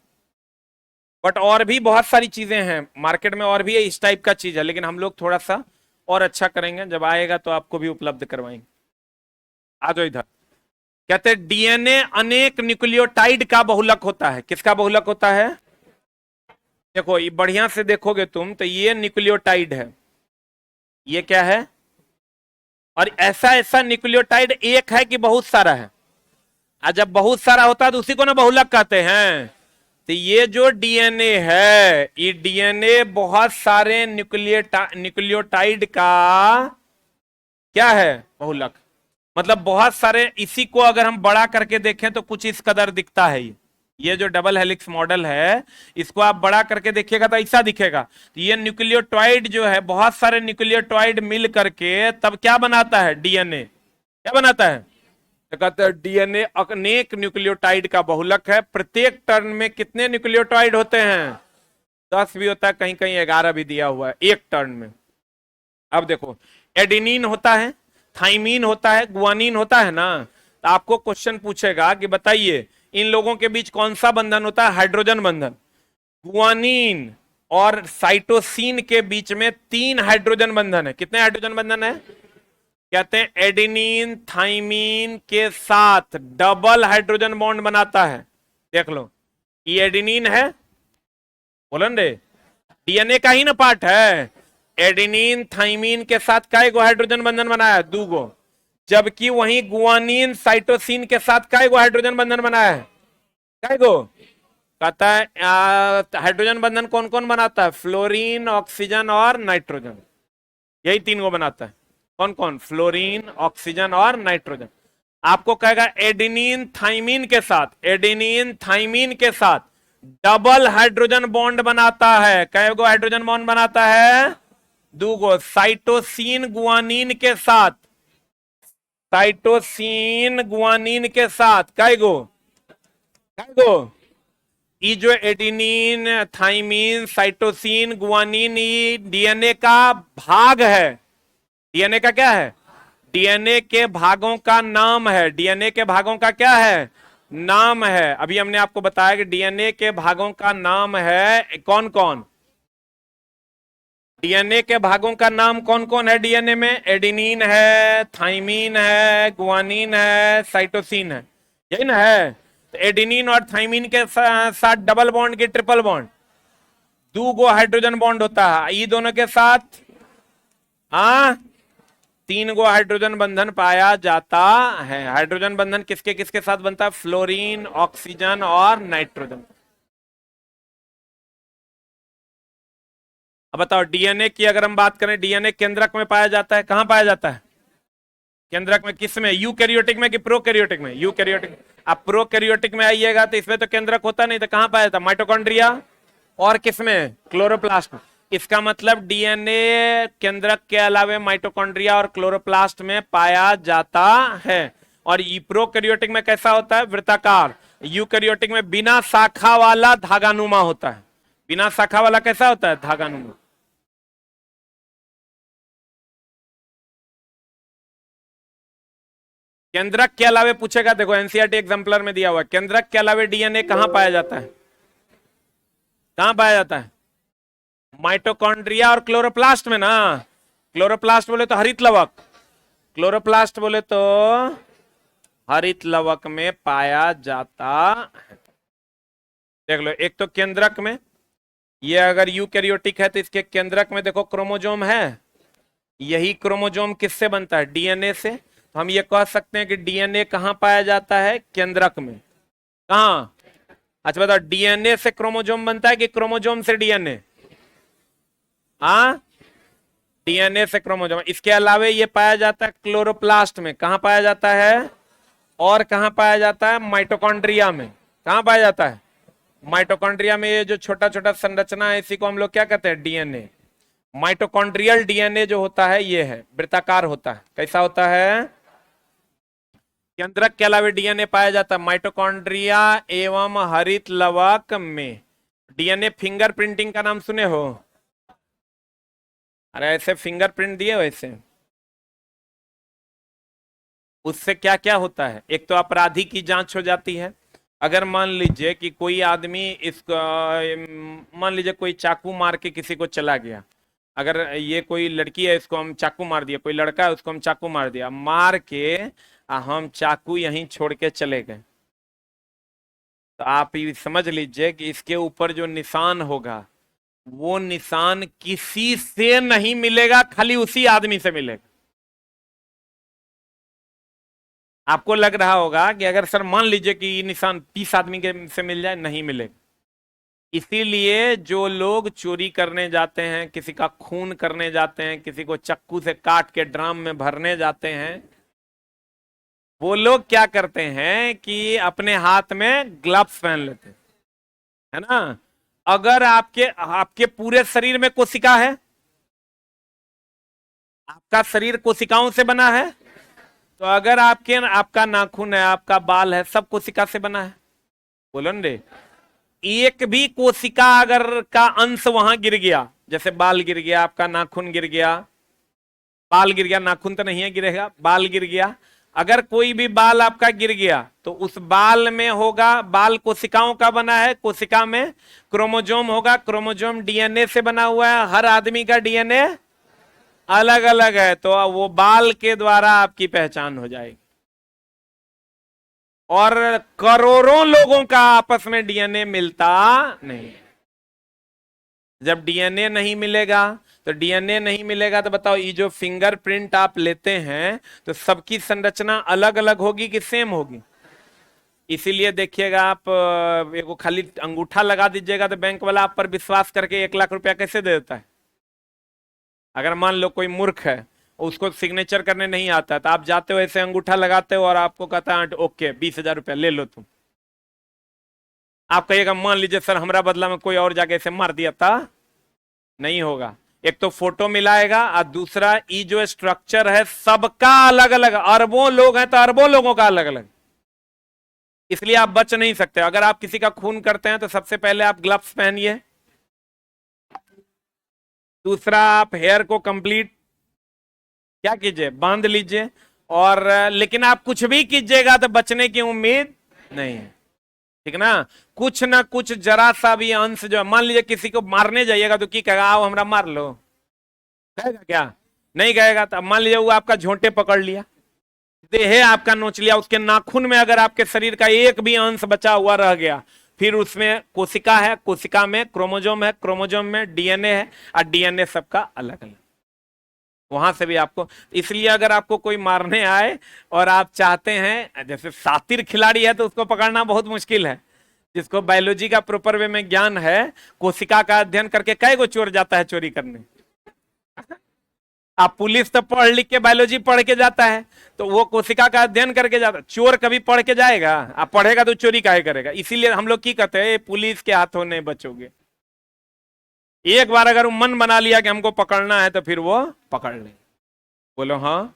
बट और भी बहुत सारी चीजें हैं मार्केट में, और भी इस टाइप का चीज है, लेकिन हम लोग थोड़ा सा और अच्छा करेंगे, जब आएगा तो आपको भी उपलब्ध करवाएंगे। आ जाओ इधर। कहते हैं डीएनए अनेक न्यूक्लियोटाइड का बहुलक होता है, किसका बहुलक होता है, देखो ये बढ़िया से देखोगे तुम तो ये न्यूक्लियोटाइड है, ये क्या है, और ऐसा ऐसा न्यूक्लियोटाइड एक है कि बहुत सारा है, और जब बहुत सारा होता है तो उसी को ना बहुलक कहते हैं। तो ये जो डीएनए है, ये डीएनए बहुत सारे न्यूक्लियोटाइड का क्या है, बहुलक, मतलब बहुत सारे, इसी को अगर हम बड़ा करके देखें तो कुछ इस कदर दिखता है। ये जो डबल हेलिक्स मॉडल है इसको आप बड़ा करके देखिएगा तो ऐसा दिखेगा। तो ये न्यूक्लियोटाइड जो है, बहुत सारे न्यूक्लियोटाइड मिल करके तब क्या बनाता है, डीएनए, क्या बनाता है, तो कहते हैं डीएनए अनेक न्यूक्लियोटाइड का बहुलक है। प्रत्येक टर्न में कितने न्यूक्लियोटाइड होते हैं, 10 भी होता है, कहीं कहीं 11 भी दिया हुआ है एक टर्न में। अब देखो एडेनिन होता है, थाइमीन होता है, गुआनिन होता है ना, तो आपको क्वेश्चन पूछेगा कि बताइए इन लोगों के बीच कौन सा बंधन होता है, हाइड्रोजन बंधन। गुआनिन और साइटोसिन के बीच में 3 हाइड्रोजन बंधन है, कितने हाइड्रोजन बंधन है, कहते हैं एडेनिन थाइमीन के साथ डबल हाइड्रोजन बॉन्ड बनाता है। देख लो ये एडेनिन है, बोलन रे, डीएनए का ही ना पार्ट है, एडेनिन थाइमीन के साथ काय गो हाइड्रोजन बंधन बनाया है, 2 गो, जबकि वहीं गुआनिन साइटोसिन के साथ काय गो हाइड्रोजन बंधन बनाया है, काय गो, कहता है हाइड्रोजन बंधन कौन कौन बनाता है, फ्लोरीन, ऑक्सीजन और नाइट्रोजन, यही 3 गो बनाता है। कौन कौन, फ्लोरीन, ऑक्सीजन और नाइट्रोजन। आपको कहेगा एडेनिन थाइमीन के साथ, एडेनिन थाइमीन के साथ डबल हाइड्रोजन बॉन्ड बनाता है, कै गो हाइड्रोजन बॉन्ड बनाता है, 2 गो। साइटोसिन गुआनिन के साथ, साइटोसिन गुआनिन के साथ कै गो, कै गो, ये जो adenine thymine cytosine guanine DNA का भाग है, डीएनए का क्या है, डीएनए के भागों का नाम है, डीएनए के भागों का क्या है, नाम है। अभी हमने आपको बताया कि डीएनए के भागों का नाम है कौन कौन, डीएनए के भागों का नाम कौन कौन है डीएनए में, एडेनिन है, थाइमीन है, गुआनिन है, साइटोसिन है, यही ना है। तो एडेनिन और थाइमीन के साथ डबल बॉन्ड की ट्रिपल बॉन्ड, 2 गो हाइड्रोजन बॉन्ड होता है, ये दोनों के साथ 3 गो हाइड्रोजन बंधन पाया जाता है। हाइड्रोजन बंधन किसके किसके साथ बनता है, फ्लोरीन, ऑक्सीजन और नाइट्रोजन। अब बताओ डीएनए की अगर हम बात करें, डीएनए केंद्रक में पाया जाता है, कहां पाया जाता है, केंद्रक में, किस में, यूकैरियोटिक में कि प्रोकैरियोटिक में, यूकैरियोटिक। अब प्रोकैरियोटिक में आइएगा तो इसमें तो केंद्रक होता नहीं, तो कहां पाया जाता, माइटोकॉन्ड्रिया और किसमें, क्लोरोप्लास्ट में। इसका मतलब डीएनए केंद्रक के अलावा माइटोकॉन्ड्रिया और क्लोरोप्लास्ट में पाया जाता है। और प्रोकैरियोटिक में कैसा होता है, वृत्ताकार, यूकैरियोटिक में बिना शाखा वाला धागानुमा होता है, बिना शाखा वाला कैसा होता है, धागानुमा। केंद्रक के अलावा पूछेगा, देखो एनसीईआरटी एग्जाम्पलर में दिया हुआ है, केंद्रक के अलावा डीएनए कहां पाया जाता है, कहां पाया जाता है? माइटोकॉन्ड्रिया और क्लोरोप्लास्ट में ना। क्लोरोप्लास्ट बोले तो हरित लवक, क्लोरोप्लास्ट बोले तो हरित लवक में पाया जाता है। देख लो, एक तो केंद्रक में, ये अगर यूकैरियोटिक है तो इसके केंद्रक में देखो क्रोमोजोम है। यही क्रोमोजोम किससे बनता है? डीएनए से। तो हम ये कह सकते हैं कि डीएनए कहां पाया जाता है? केंद्रक में। कहां? अच्छा बताओ, डीएनए से क्रोमोजोम बनता है कि क्रोमोजोम से डीएनए? हाँ, डीएनए से क्रोमोजोम। इसके अलावा ये पाया जाता है क्लोरोप्लास्ट में। कहां पाया जाता है? और कहां पाया जाता है? माइटोकॉन्ड्रिया में। कहां पाया जाता है? माइटोकॉन्ड्रिया में। ये जो छोटा छोटा संरचना है इसी को हम लोग क्या कहते हैं? डीएनए। माइटोकॉन्ड्रियल डीएनए जो होता है ये है वृत्ताकार होता है। कैसा होता है? केंद्रक के अलावा डीएनए पाया जाता है माइटोकॉन्ड्रिया एवं हरित लवक में। डीएनए फिंगरप्रिंटिंग का नाम सुने हो? अरे ऐसे फिंगरप्रिंट दिए वैसे, उससे क्या क्या होता है? एक तो अपराधी की जांच हो जाती है। अगर मान लीजिए कि कोई आदमी इसको, मान लीजिए कोई चाकू मार के किसी को चला गया। अगर ये कोई लड़की है, इसको हम चाकू मार दिया, कोई लड़का है उसको हम चाकू मार दिया, मार के हम चाकू यहीं छोड़ के चले गए, तो आप ये समझ लीजिए कि इसके ऊपर जो निशान होगा वो निशान किसी से नहीं मिलेगा, खाली उसी आदमी से मिलेगा। आपको लग रहा होगा कि अगर सर मान लीजिए कि निशान 30 आदमी के से मिल जाए, नहीं मिलेगा। इसीलिए जो लोग चोरी करने जाते हैं, किसी का खून करने जाते हैं, किसी को चाकू से काट के ड्राम में भरने जाते हैं, वो लोग क्या करते हैं कि अपने हाथ में ग्लव्स पहन लेते हैं, है ना। अगर आपके आपके पूरे शरीर में कोशिका है, आपका शरीर कोशिकाओं से बना है, तो अगर आपका नाखून है, आपका बाल है, सब कोशिका से बना है। बोलो न रे, एक भी कोशिका अगर का अंश वहां गिर गया, जैसे बाल गिर गया, आपका नाखून गिर गया, बाल गिर गया, नाखून तो नहीं है गिरेगा, बाल गिर गया, अगर कोई भी बाल आपका गिर गया तो उस बाल में होगा, बाल कोशिकाओं का बना है, कोशिका में क्रोमोजोम होगा, क्रोमोजोम डीएनए से बना हुआ है, हर आदमी का डीएनए अलग अलग है, तो वो बाल के द्वारा आपकी पहचान हो जाएगी। और करोड़ों लोगों का आपस में डीएनए मिलता नहीं। जब डीएनए नहीं मिलेगा, तो डीएनए नहीं मिलेगा तो बताओ, ये जो फिंगरप्रिंट आप लेते हैं तो सबकी संरचना अलग अलग होगी कि सेम होगी? इसीलिए देखिएगा, आप वो खाली अंगूठा लगा दीजिएगा तो बैंक वाला आप पर विश्वास करके 1 लाख रुपया कैसे दे देता है? अगर मान लो कोई मूर्ख है, उसको सिग्नेचर करने नहीं आता, तो आप जाते हो ऐसे अंगूठा लगाते हो और आपको कहता है ओके 20,000 रुपया ले लो तुम। आप कहिएगा मान लीजिए सर हमारा बदला में कोई और जाके ऐसे मार दिया था, नहीं होगा। एक तो फोटो मिलाएगा और दूसरा ये जो स्ट्रक्चर है सबका अलग अलग, अरबों लोग हैं तो अरबों लोगों का अलग अलग, इसलिए आप बच नहीं सकते। अगर आप किसी का खून करते हैं तो सबसे पहले आप ग्लव्स पहनिए, दूसरा आप हेयर को कंप्लीट क्या कीजिए, बांध लीजिए, और लेकिन आप कुछ भी कीजिएगा तो बचने की उम्मीद नहीं है, ठीक ना। कुछ ना कुछ जरा सा भी अंश जो, मान लीजिए किसी को मारने जाइएगा तो की कहेगा आओ हमरा मार लो, कहेगा क्या? नहीं कहेगा। तो मान लीजिए वो आपका झोंटे पकड़ लिया, देह आपका नोच लिया, उसके नाखून में अगर आपके शरीर का एक भी अंश बचा हुआ रह गया, फिर उसमें कोशिका है, कोशिका में क्रोमोजोम है, क्रोमोजोम में डीएनए है, और डीएनए सबका अलग अलग, वहां से भी आपको। इसलिए अगर आपको कोई मारने आए और आप चाहते हैं, जैसे शातिर खिलाड़ी है तो उसको पकड़ना बहुत मुश्किल है, जिसको बायोलॉजी का प्रॉपर वे में ज्ञान है, कोशिका का अध्ययन करके कई गो चोर जाता है चोरी करने। आप पुलिस तो पढ़ लिख के बायोलॉजी पढ़ के जाता है, तो वो कोशिका का अध्ययन करके जाता है। चोर कभी पढ़ के जाएगा? आप पढ़ेगा तो चोरी काहे करेगा? इसीलिए हम लोग की कहते हैं पुलिस के हाथों नहीं बचोगे। एक बार अगर मन बना लिया कि हमको पकड़ना है तो फिर वो पकड़ ले। बोलो हाँ।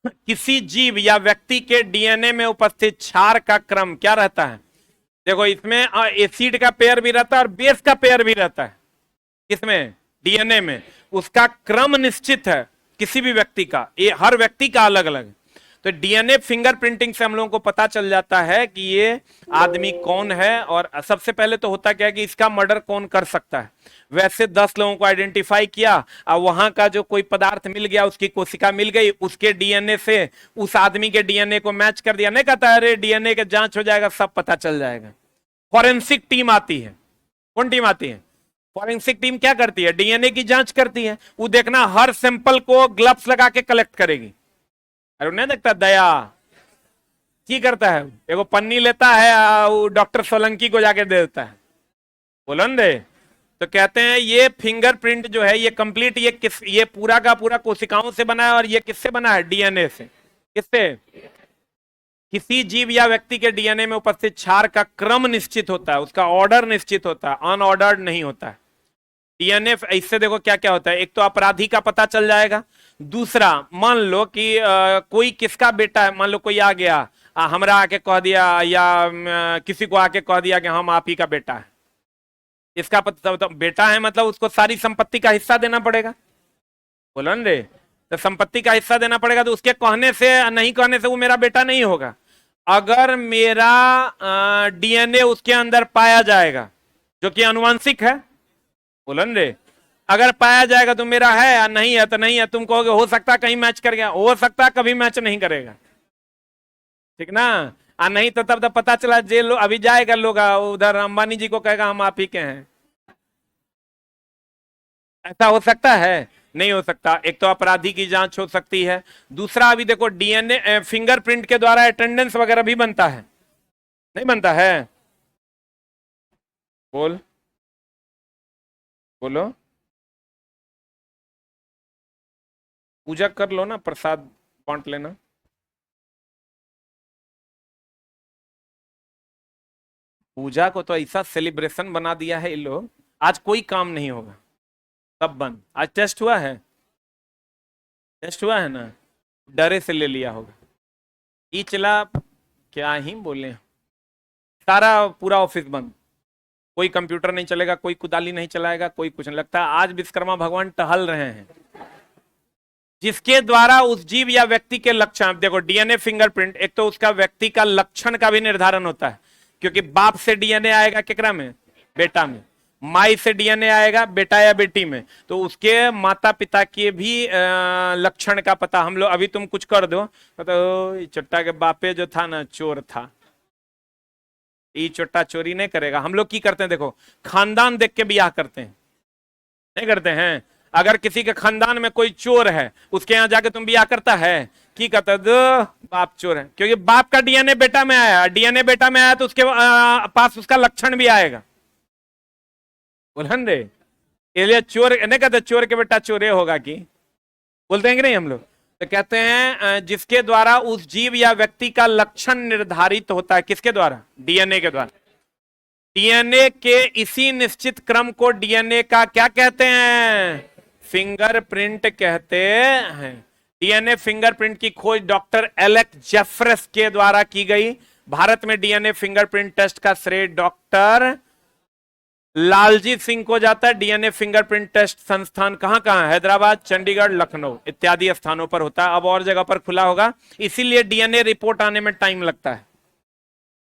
किसी जीव या व्यक्ति के डीएनए में उपस्थित क्षार का क्रम क्या रहता है? देखो इसमें एसिड का पेयर भी रहता है और बेस का पेयर भी रहता है। किसमें? डीएनए में। उसका क्रम निश्चित है किसी भी व्यक्ति का, ये हर व्यक्ति का अलग अलग है। तो डीएनए फिंगरप्रिंटिंग से हम लोगों को पता चल जाता है कि ये आदमी कौन है, और सबसे पहले तो होता क्या है कि इसका मर्डर कौन कर सकता है। वैसे 10 लोगों को आइडेंटिफाई किया, और वहां का जो कोई पदार्थ मिल गया, उसकी कोशिका मिल गई, उसके डीएनए से उस आदमी के डीएनए को मैच कर दिया। नहीं कहता अरे डीएनए के जांच हो जाएगा, सब पता चल जाएगा। फॉरेंसिक टीम आती है। कौन टीम आती है? फॉरेंसिक टीम क्या करती है? डीएनए की जांच करती है। वो देखना हर सैंपल को ग्लव्स लगा के कलेक्ट करेगी। अरे नहीं देखता दया की करता है, एगो पन्नी लेता है, वो डॉक्टर सोलंकी को जाके दे देता है, बोलो न दे। तो कहते हैं ये फिंगरप्रिंट जो है ये कंप्लीट, ये पूरा का पूरा कोशिकाओं से बना है। और ये किससे बना है? डीएनए से। किससे? किसी जीव या व्यक्ति के डीएनए में उपस्थित क्षार का क्रम निश्चित होता है, उसका ऑर्डर निश्चित होता है, अनऑर्डर्ड नहीं होता है। डीएनए इससे देखो क्या क्या होता है। एक तो अपराधी का पता चल जाएगा। दूसरा, मान लो कि कोई किसका बेटा है, मान लो कोई आ गया, हमरा आके कह दिया, या किसी को आके कह दिया कि हम आप ही का बेटा है। इसका पता तो बेटा है, मतलब उसको सारी संपत्ति का हिस्सा देना पड़ेगा, बोलो न रे। तो संपत्ति का हिस्सा देना पड़ेगा, तो उसके कहने से नहीं कहने से वो मेरा बेटा नहीं होगा। अगर मेरा डीएनए उसके अंदर पाया जाएगा, जो कि अनुवांशिक है, बोलो न रे, अगर पाया जाएगा तो मेरा है, या नहीं है तो नहीं है। तुम कहोगे हो सकता कहीं मैच कर गया, हो सकता कभी मैच नहीं करेगा, ठीक ना। नहीं तो तब पता चला जेल अभी जाएगा, लोग उधर अंबानी जी को कहेगा हम आप ही के हैं। ऐसा हो सकता है? नहीं हो सकता। एक तो अपराधी की जांच हो सकती है, दूसरा अभी देखो डीएनए फिंगरप्रिंट के द्वारा अटेंडेंस वगैरह भी बनता है, नहीं बनता है? बोल बोलो। पूजा कर लो ना, प्रसाद बांट लेना। पूजा को तो ऐसा सेलिब्रेशन बना दिया है ये लोग, आज कोई काम नहीं होगा, सब बंद। आज टेस्ट हुआ है, टेस्ट हुआ है ना, डरे से ले लिया होगा। ई चला, क्या ही बोले, सारा पूरा ऑफिस बंद, कोई कंप्यूटर नहीं चलेगा, कोई कुदाली नहीं चलाएगा, कोई कुछ नहीं। लगता आज विश्वकर्मा भगवान टहल रहे हैं, जिसके द्वारा उस जीव या व्यक्ति के लक्षण, देखो डीएनए फिंगरप्रिंट, एक तो उसका व्यक्ति का लक्षण का भी निर्धारण होता है, क्योंकि बाप से डीएनए आएगा केकरा में? बेटा में। माई से डीएनए आएगा बेटा या बेटी में, तो उसके माता पिता के भी लक्षण का पता हम लोग। अभी तुम कुछ कर दो तो चट्टा के बापे जो था ना चोर था, ये चोट्टा चोरी नहीं करेगा। हम लोग की करते हैं, देखो खानदान देख के ब्याह करते हैं, नहीं करते हैं? अगर किसी के खानदान में कोई चोर है, उसके यहां जाके तुम ब्याह करता है की कहता दो बाप चोर है, क्योंकि बाप का डीएनए बेटा में आया, डीएनए बेटा में आया तो उसके पास उसका लक्षण भी आएगा, बोलन रे। इसलिए चोर नहीं कहते चोर के बेटा चोरे होगा, की बोलते हैं कि नहीं हम लोग? तो कहते हैं जिसके द्वारा उस जीव या व्यक्ति का लक्षण निर्धारित होता है, किसके द्वारा? डीएनए के द्वारा। डीएनए के इसी निश्चित क्रम को डीएनए का क्या कहते हैं? फिंगरप्रिंट कहते हैं। डीएनए फिंगरप्रिंट की खोज डॉक्टर एलेक जेफरस के द्वारा की गई। भारत में डीएनए फिंगरप्रिंट टेस्ट का श्रेय डॉक्टर लालजी सिंह को जाता है। डीएनए फिंगरप्रिंट टेस्ट संस्थान कहां कहां है? हैदराबाद, चंडीगढ़, लखनऊ इत्यादि स्थानों पर होता है। अब और जगह पर खुला होगा, इसीलिए डीएनए रिपोर्ट आने में टाइम लगता है।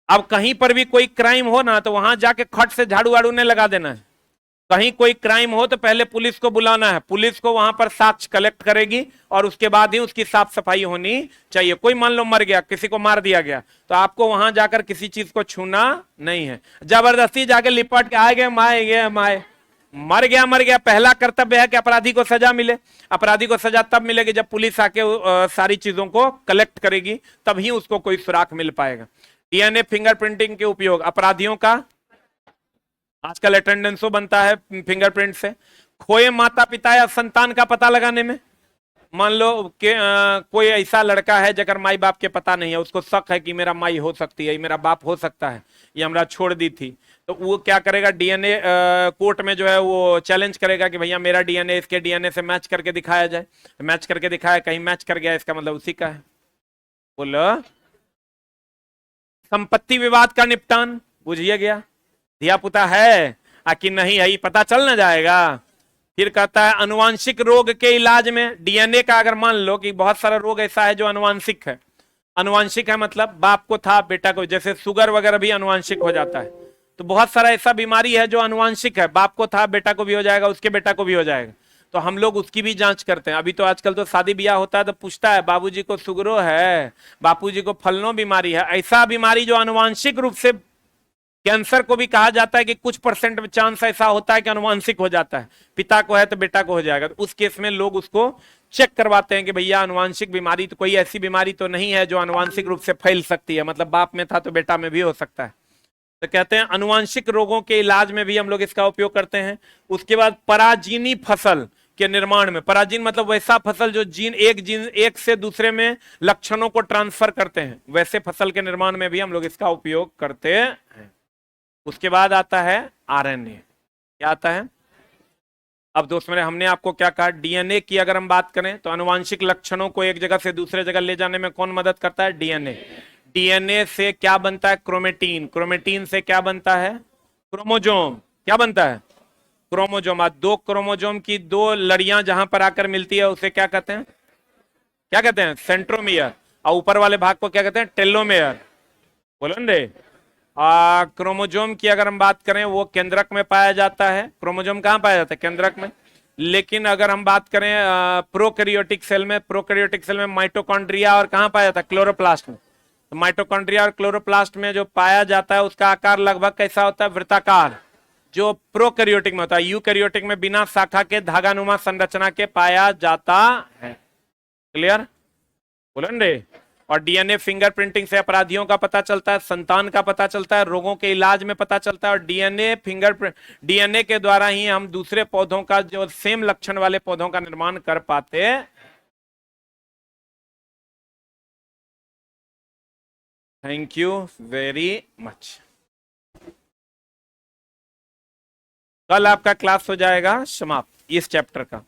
अब कहीं पर भी कोई क्राइम हो ना, तो वहां जाके खट से झाड़ू वाड़ू नहीं लगा देना है। कहीं कोई क्राइम हो तो पहले पुलिस को बुलाना है, पुलिस को वहां पर साक्ष्य कलेक्ट करेगी, और उसके बाद ही उसकी साफ सफाई होनी चाहिए। कोई मान लो मर गया, किसी को मार दिया गया, तो आपको वहां जाकर किसी चीज को छूना नहीं है। जबरदस्ती जाके लिपट के आ गए माए मर गया। पहला कर्तव्य है कि अपराधी को सजा मिले। अपराधी को सजा तब मिलेगी जब पुलिस आके सारी चीजों को कलेक्ट करेगी, तभी उसको कोई सुराग मिल पाएगा। डीएनए फिंगरप्रिंटिंग के उपयोग अपराधियों का, आजकल अटेंडेंसो बनता है फिंगरप्रिंट से। खोए माता पिता या संतान का पता लगाने में, मान लो कि कोई ऐसा लड़का है जगह माई बाप के पता नहीं है, उसको शक है कि मेरा माई हो सकती है, मेरा बाप हो सकता है, ये हमरा छोड़ दी थी, तो वो क्या करेगा? डीएनए कोर्ट में जो है वो चैलेंज करेगा कि भैया मेरा डीएनए इसके डीएनए से मैच करके दिखाया जाए। मैच करके दिखाया, कहीं मैच कर गया, इसका मतलब उसी का है। बोलो। संपत्ति विवाद का निपटान, बुझिए गया, धिया पुता है कि नहीं है, पता चल ना जाएगा। फिर कहता है अनुवांशिक रोग के इलाज में डीएनए का, अगर मान लो कि बहुत सारा रोग ऐसा है जो अनुवांशिक है, अनुवांशिक है मतलब बाप को था बेटा को, जैसे शुगर वगैरह भी अनुवांशिक हो जाता है। तो बहुत सारा ऐसा बीमारी है जो अनुवांशिक है, बाप को था बेटा को भी हो जाएगा, उसके बेटा को भी हो जाएगा। तो हम लोग उसकी भी जांच करते हैं। अभी तो आजकल तो शादी ब्याह होता है तो पूछता है बाबूजी को शुगरो है, बापूजी को फलनो बीमारी है। ऐसा बीमारी जो अनुवांशिक रूप से, कैंसर को भी कहा जाता है कि कुछ परसेंट चांस ऐसा होता है कि अनुवांशिक हो जाता है, पिता को है तो बेटा को हो जाएगा। तो उस केस में लोग उसको चेक करवाते हैं कि भैया अनुवांशिक बीमारी तो कोई ऐसी बीमारी तो नहीं है जो अनुवांशिक रूप से फैल सकती है, मतलब बाप में था तो बेटा में भी हो सकता है। तो कहते हैं अनुवांशिक रोगों के इलाज में भी हम लोग इसका उपयोग करते हैं। उसके बाद पराजीनी फसल के निर्माण में, पराजीन मतलब वैसा फसल जो जीन एक से दूसरे में लक्षणों को ट्रांसफर करते हैं, वैसे फसल के निर्माण में भी हम लोग इसका उपयोग करते हैं। उसके बाद आता है आरएनए। क्या आता है? अब दोस्त मेरे, हमने आपको क्या कहा, डीएनए की अगर हम बात करें तो अनुवांशिक लक्षणों को एक जगह से दूसरे जगह ले जाने में कौन मदद करता है? डीएनए। डीएनए से क्या बनता है? क्रोमेटीन। क्रोमेटीन से क्या बनता है? क्रोमोजोम। क्या बनता है? क्रोमोजोम। आज दो क्रोमोजोम की दो लड़ियां जहां पर आकर मिलती है उसे क्या कहते हैं? क्या कहते हैं? सेंट्रोमियर। और ऊपर वाले भाग को क्या कहते हैं? टेलोमेयर। बोलो न रे। क्रोमोजोम की अगर हम बात करें वो केंद्रक में पाया जाता है। क्रोमोजोम कहां पाया जाता है? केंद्रक में। लेकिन अगर हम बात करें प्रोकैरियोटिक सेल में, प्रोकैरियोटिक सेल में माइटोकॉन्ड्रिया और कहां पाया जाता है? क्लोरोप्लास्ट में। तो माइटोकॉन्ड्रिया और क्लोरोप्लास्ट में जो पाया जाता है उसका आकार लगभग कैसा होता है? वृत्ताकार। जो प्रोकैरियोटिक में होता है, यूकैरियोटिक में बिना शाखा के धागानुमा संरचना के पाया जाता है। क्लियर? बोलो न रे। और डीएनए फिंगरप्रिंटिंग से अपराधियों का पता चलता है, संतान का पता चलता है, रोगों के इलाज में पता चलता है। और डीएनए के द्वारा ही हम दूसरे पौधों का, जो सेम लक्षण वाले पौधों का निर्माण कर पाते हैं। Thank you very much. कल आपका क्लास हो जाएगा समाप्त इस चैप्टर का।